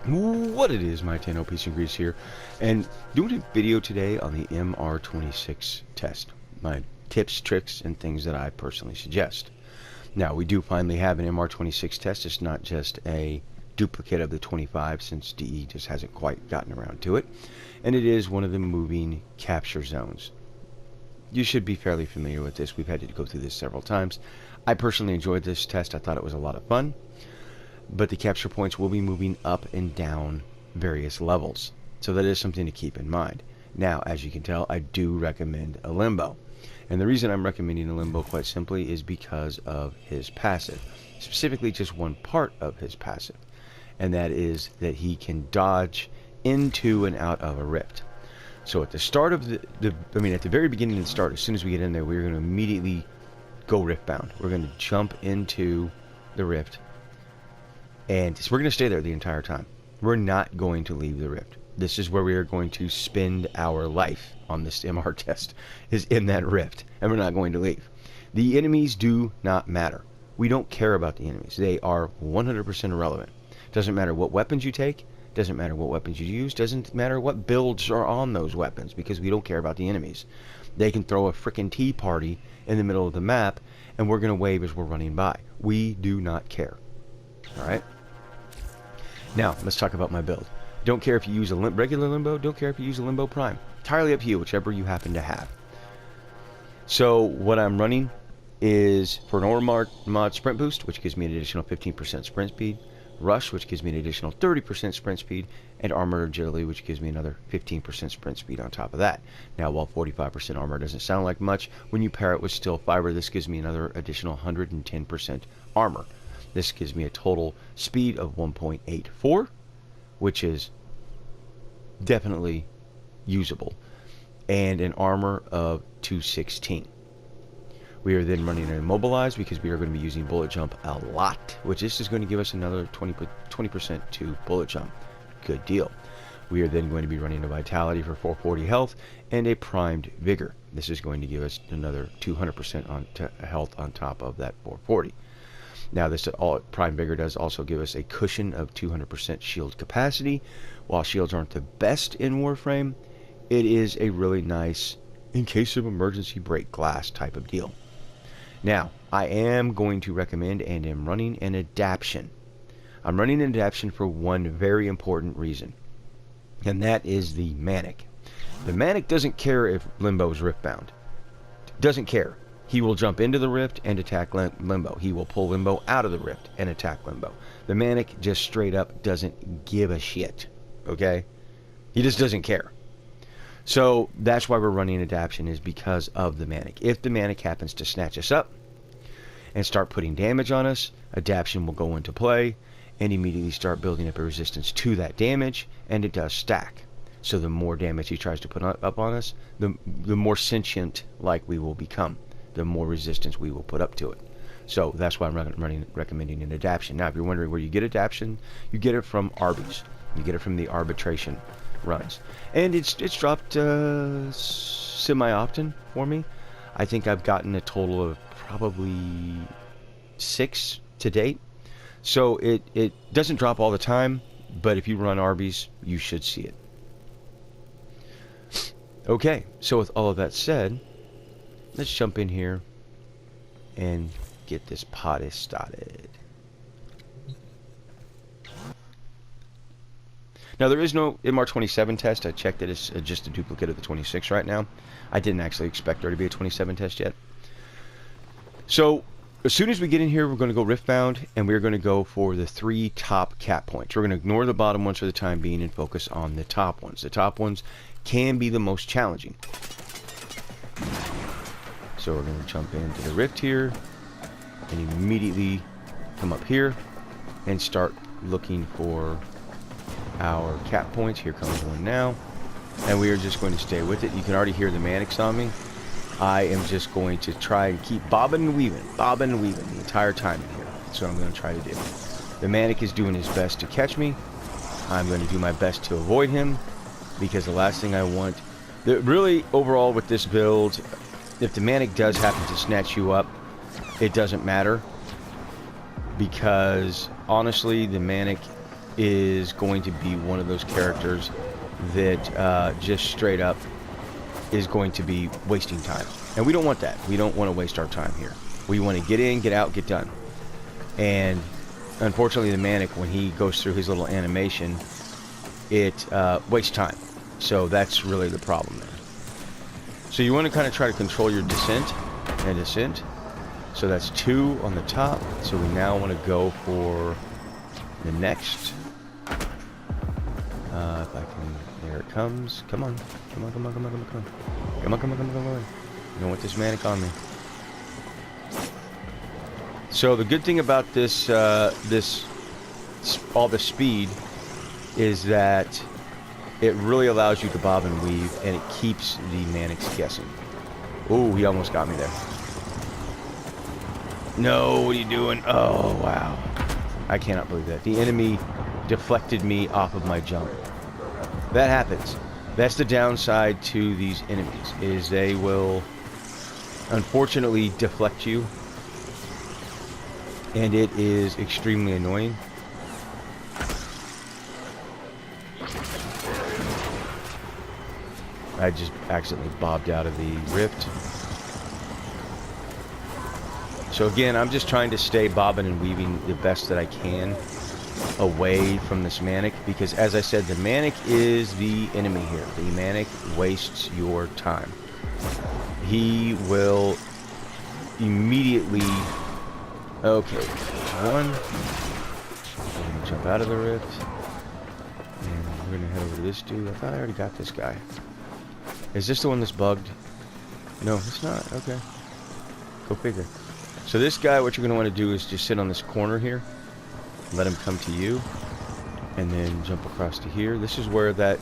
What it is, my 10 piece and grease here, and doing a video today on the MR26 test. My tips, tricks, and things that I personally suggest. Now, we do finally have an MR26 test. It's not just a duplicate of the 25 since DE just hasn't quite gotten around to it. And it is one of the moving capture zones. You should be fairly familiar with this. We've had to go through this several times. I personally enjoyed this test. I thought it was a lot of fun. But the capture points will be moving up and down various levels. So that is something to keep in mind. Now, as you can tell, I do recommend a limbo. And the reason I'm recommending a limbo quite simply is because of his passive. Specifically just one part of his passive. And that is that he can dodge into and out of a rift. So at the start of at the very beginning of the start, as soon as we get in there, we're going to immediately go rift bound. We're going to jump into the rift. And we're going to stay there the entire time. We're not going to leave the rift. This is where we are going to spend our life on this MR test, is in that rift. And we're not going to leave. The enemies do not matter. We don't care about the enemies. They are 100% irrelevant. Doesn't matter what weapons you take. Doesn't matter what weapons you use. Doesn't matter what builds are on those weapons, because we don't care about the enemies. They can throw a frickin' tea party in the middle of the map, and we're going to wave as we're running by. We do not care. Alright? Now, let's talk about my build. Don't care if you use a regular limbo. Don't care if you use a limbo prime. Entirely up to you, whichever you happen to have. So, what I'm running is for an Aura mod sprint boost, which gives me an additional 15% sprint speed. Rush, which gives me an additional 30% sprint speed. And Armor Agility, which gives me another 15% sprint speed on top of that. Now, while 45% armor doesn't sound like much, when you pair it with Steel Fiber, this gives me another additional 110% armor. This gives me a total speed of 1.84, which is definitely usable, and an armor of 216. We are then running an immobilized because we are going to be using bullet jump a lot, which this is going to give us another 20% to bullet jump. Good deal. We are then going to be running a vitality for 440 health and a primed vigor. This is going to give us another 200% on health on top of that 440. Now, this Prime Vigor does also give us a cushion of 200% shield capacity. While shields aren't the best in Warframe, it is a really nice, in case of emergency, break glass type of deal. Now, I am going to recommend and am running an adaptation. I'm running an adaptation for one very important reason, and that is the Manic. The Manic doesn't care if Limbo is riftbound. Doesn't care. He will jump into the rift and attack Limbo. He will pull Limbo out of the rift and attack Limbo. The Manic just straight up doesn't give a shit. Okay? He just doesn't care. So that's why we're running adaptation, is because of the Manic. If the Manic happens to snatch us up and start putting damage on us, adaptation will go into play and immediately start building up a resistance to that damage, and it does stack. So the more damage he tries to put up on us, the more sentient like we will become. The more resistance we will put up to it. So that's why I'm recommending an adaptation. Now, if you're wondering where you get adaptation, you get it from Arby's. You get it from the arbitration runs. And it's dropped semi-often for me. I think I've gotten a total of probably 6 to date. So it doesn't drop all the time, but if you run Arby's, you should see it. Okay, so with all of that said, let's jump in here and get this party started. Now, there is no MR27 test. I checked it. It's just a duplicate of the 26 right now. I didn't actually expect there to be a 27 test yet. So, as soon as we get in here, we're going to go riftbound, and we're going to go for the 3 top cap points. We're going to ignore the bottom ones for the time being and focus on the top ones. The top ones can be the most challenging. So we're going to jump into the rift here and immediately come up here and start looking for our cap points. Here comes one now, and we are just going to stay with it. You can already hear the Manics on me. I am just going to try and keep bobbing and weaving the entire time in here. That's what I'm going to try to do. The Manic is doing his best to catch me. I'm going to do my best to avoid him, because the last thing I want... really, overall with this build, if the Manic does happen to snatch you up, it doesn't matter, because honestly, the Manic is going to be one of those characters that just straight up is going to be wasting time. And we don't want that. We don't want to waste our time here. We want to get in, get out, get done. And unfortunately, the Manic, when he goes through his little animation, it wastes time. So that's really the problem there. So you want to kind of try to control your descent and ascent. So that's 2 on the top. So we now want to go for the next. If I can, there it comes. Come on. Come on, come on, come on, come on, come on. Come on, come on, come on, come on. I don't want this Manic on me. So the good thing about this, all the speed, is that it really allows you to bob and weave, and it keeps the Manics guessing. Ooh, he almost got me there. No, what are you doing? Oh, wow. I cannot believe that. The enemy deflected me off of my jump. That happens. That's the downside to these enemies, is they will unfortunately deflect you, and it is extremely annoying. I just accidentally bobbed out of the rift. So again, I'm just trying to stay bobbing and weaving the best that I can away from this Manic, because as I said, the Manic is the enemy here. The Manic wastes your time. He will immediately... Okay, one. I'm gonna jump out of the rift. And we're gonna head over to this dude. I thought I already got this guy. Is this the one that's bugged? No, it's not. Okay. Go figure. So this guy, what you're going to want to do is just sit on this corner here. Let him come to you. And then jump across to here. This is where that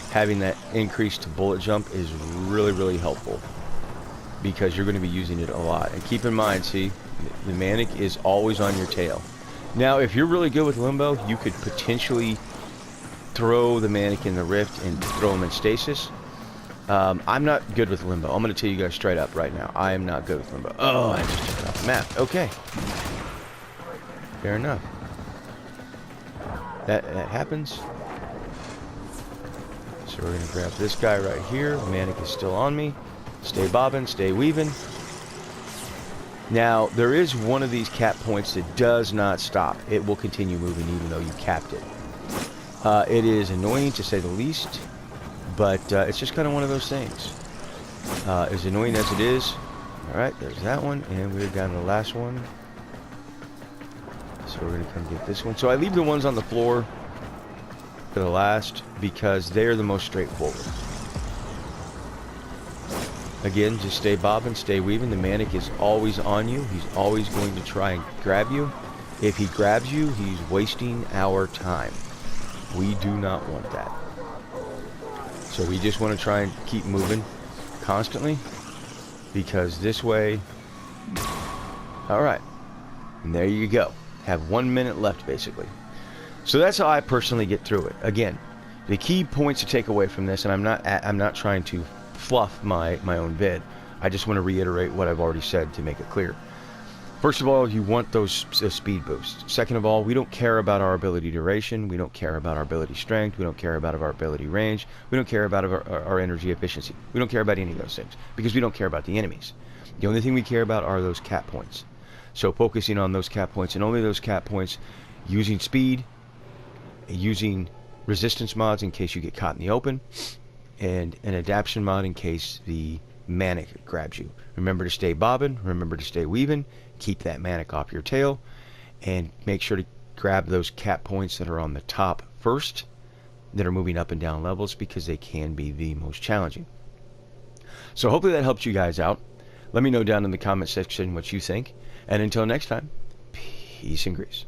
having that increased bullet jump is really, really helpful. Because you're going to be using it a lot. And keep in mind, see, the Manic is always on your tail. Now, if you're really good with Limbo, you could potentially throw the Manic in the rift and throw him in stasis. I'm not good with Limbo. I'm going to tell you guys straight up right now. I am not good with Limbo. Oh, I just jumped off the map. Okay. Fair enough. That happens. So we're going to grab this guy right here. The Manic is still on me. Stay bobbing, stay weaving. Now, there is one of these cap points that does not stop. It will continue moving even though you capped it. It is annoying to say the least. But it's just kind of one of those things. As annoying as it is. Alright, there's that one. And we're down to the last one. So we're going to come get this one. So I leave the ones on the floor for the last because they're the most straightforward. Again, just stay bobbing, stay weaving. The Manic is always on you. He's always going to try and grab you. If he grabs you, he's wasting our time. We do not want that. So we just want to try and keep moving constantly, because this way... Alright, and there you go. Have 1 minute left, basically. So that's how I personally get through it. Again, the key points to take away from this, and I'm not trying to fluff my own vid. I just want to reiterate what I've already said to make it clear. First of all, you want those speed boosts. Second of all, we don't care about our ability duration. We don't care about our ability strength. We don't care about our ability range. We don't care about our energy efficiency. We don't care about any of those things because we don't care about the enemies. The only thing we care about are those cap points. So focusing on those cap points and only those cap points, using speed, using resistance mods in case you get caught in the open, and an adaptation mod in case the Manic grabs you. Remember to stay bobbing. Remember to stay weaving. Keep that Manic off your tail, and make sure to grab those cap points that are on the top first, that are moving up and down levels, because they can be the most challenging. So hopefully that helps you guys out. Let me know down in the comment section what you think, and until next time, peace and grease.